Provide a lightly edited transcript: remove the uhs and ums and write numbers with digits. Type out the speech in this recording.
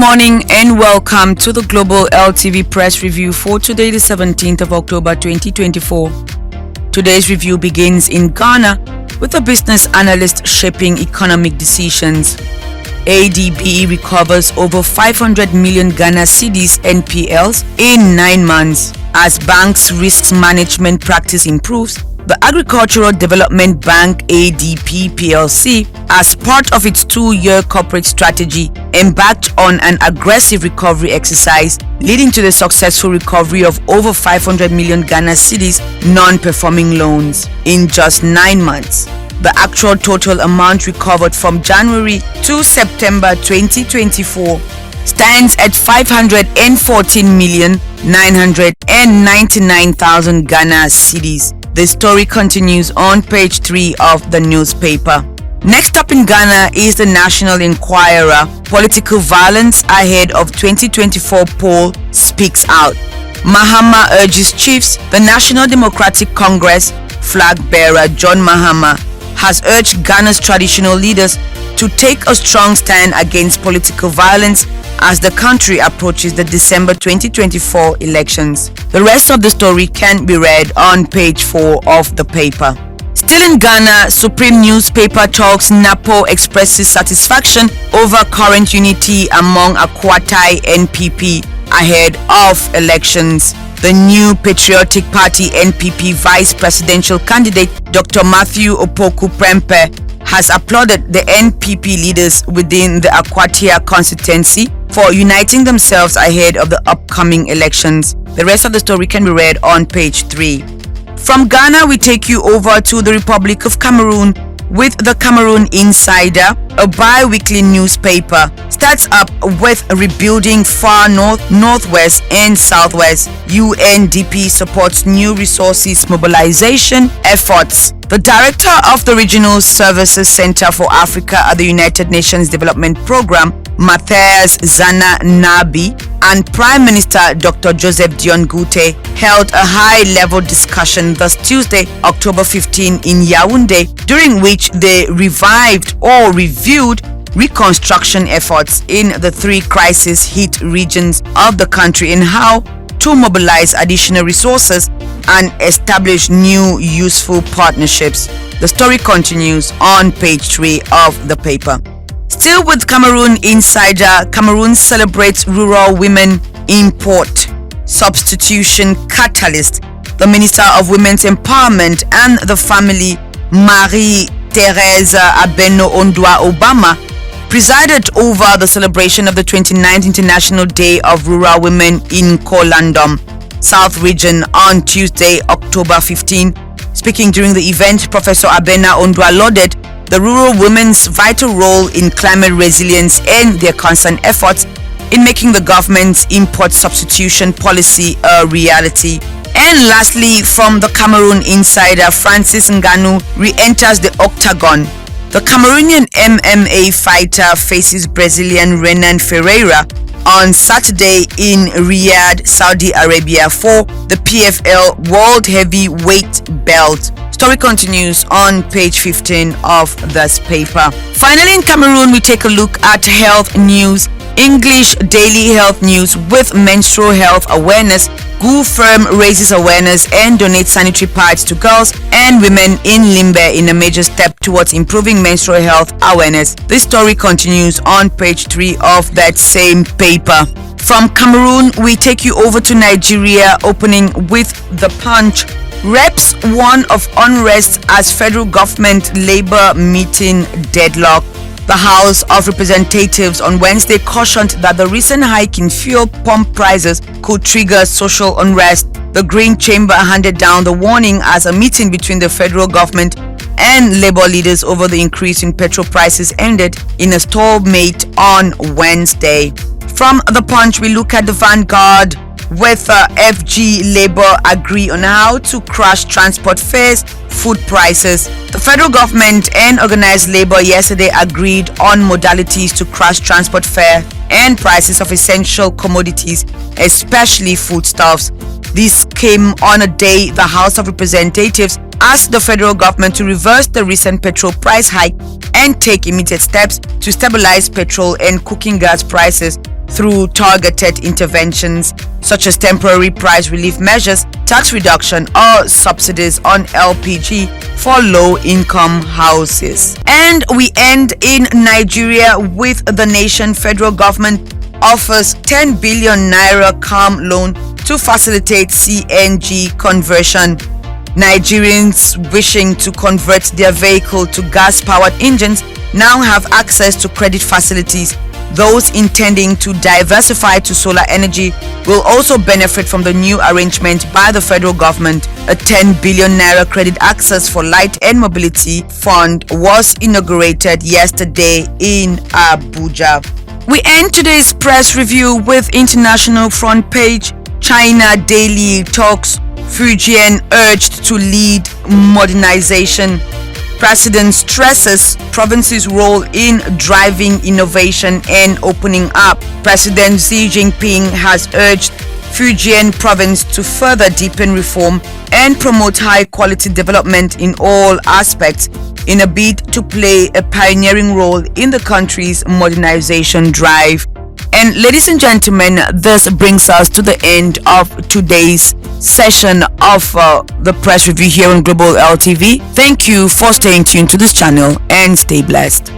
morning and welcome to the Global LTV Press Review for today, the 17th of October 2024. Today's review begins in Ghana with a business analyst shaping economic decisions. ADB recovers over 500 million Ghana cedis NPLs in 9 months. As banks' risk management practice improves, the Agricultural Development Bank ADP PLC, as part of its 2-year corporate strategy, embarked on an aggressive recovery exercise, leading to the successful recovery of over 500 million Ghana cedis non-performing loans in just 9 months. The actual total amount recovered from January to September 2024 stands at 514,999,000 Ghana cedis. The story continues on page 3 of the newspaper. Next up in Ghana is the National Enquirer. Political violence ahead of 2024 poll speaks out. Mahama urges chiefs. The National Democratic Congress flag bearer John Mahama has urged Ghana's traditional leaders to take a strong stand against political violence as the country approaches the December 2024 elections. The rest of the story can be read on page 4 of the paper. Still in Ghana, Supreme newspaper talks NAPO expresses satisfaction over current unity among Akwatai NPP ahead of elections. The new Patriotic Party NPP vice presidential candidate Dr. Matthew Opoku Prempeh has applauded the NPP leaders within the Akwatia constituency for uniting themselves ahead of the upcoming elections. The rest of the story can be read on page 3. From Ghana, we take you over to the Republic of Cameroon with the Cameroon Insider, a bi-weekly newspaper. Starts up with rebuilding far north, northwest and southwest. UNDP supports new resources mobilization efforts. The director of the Regional Services Center for Africa at the United Nations Development Programme, Matthias Zana Nabi, and Prime Minister Dr. Joseph Dion Gute held a high-level discussion this Tuesday, October 15 in Yaoundé, during which they revived or reviewed reconstruction efforts in the 3 crisis-hit regions of the country and how to mobilize additional resources and establish new useful partnerships. The story continues on page 3 of the paper. Still with Cameroon Insider, Cameroon celebrates rural women import substitution catalyst. The Minister of Women's Empowerment and the Family, Marie-Thérèse Abeno-Ondwa-Obama, presided over the celebration of the 29th International Day of Rural Women in Kolandom, South Region on Tuesday, October 15. Speaking during the event, Professor Abena-Ondwa lauded the rural women's vital role in climate resilience and their constant efforts in making the government's import substitution policy a reality. And lastly, from the Cameroon Insider, Francis Ngannou re-enters the octagon. The Cameroonian MMA fighter faces Brazilian Renan Ferreira on Saturday in Riyadh, Saudi Arabia for the PFL World Heavyweight Belt. Story continues on page 15 of this paper. Finally, in Cameroon, we take a look at health news. English Daily Health News with menstrual health awareness. GU firm raises awareness and donates sanitary pads to girls and women in Limbe in a major step towards improving menstrual health awareness. This story continues on page 3 of that same paper. From Cameroon, we take you over to Nigeria, opening with The Punch. Reps warn of unrest as federal government labor meeting deadlock. The House of Representatives on Wednesday cautioned that the recent hike in fuel pump prices could trigger social unrest. The Green Chamber handed down the warning as a meeting between the federal government and labor leaders over the increase in petrol prices ended in a stalemate on Wednesday. From The Punch, we look at the Vanguard with FG Labour agree on how to crash transport fares, food prices. The federal government and organized labor yesterday agreed on modalities to crash transport fare and prices of essential commodities, especially foodstuffs. This came on a day the House of Representatives asked the federal government to reverse the recent petrol price hike and take immediate steps to stabilize petrol and cooking gas prices through targeted interventions such as temporary price relief measures, tax reduction, or subsidies on LPG for low-income houses. And we end in Nigeria with the nation federal government offers 10 billion naira calm loan to facilitate CNG conversion. Nigerians wishing to convert their vehicle to gas-powered engines now have access to credit facilities. Those intending to diversify to solar energy will also benefit from the new arrangement by the federal government. A 10 billion naira credit access for light and mobility fund was inaugurated yesterday in Abuja. We end today's press review with international front page. China daily talks. Fujian urged to lead modernization. President stresses provinces' role in driving innovation and opening up. President Xi Jinping has urged Fujian province to further deepen reform and promote high-quality development in all aspects in a bid to play a pioneering role in the country's modernization drive. And ladies and gentlemen, this brings us to the end of today's session of the press review here on Global LTV. Thank you for staying tuned to this channel and stay blessed.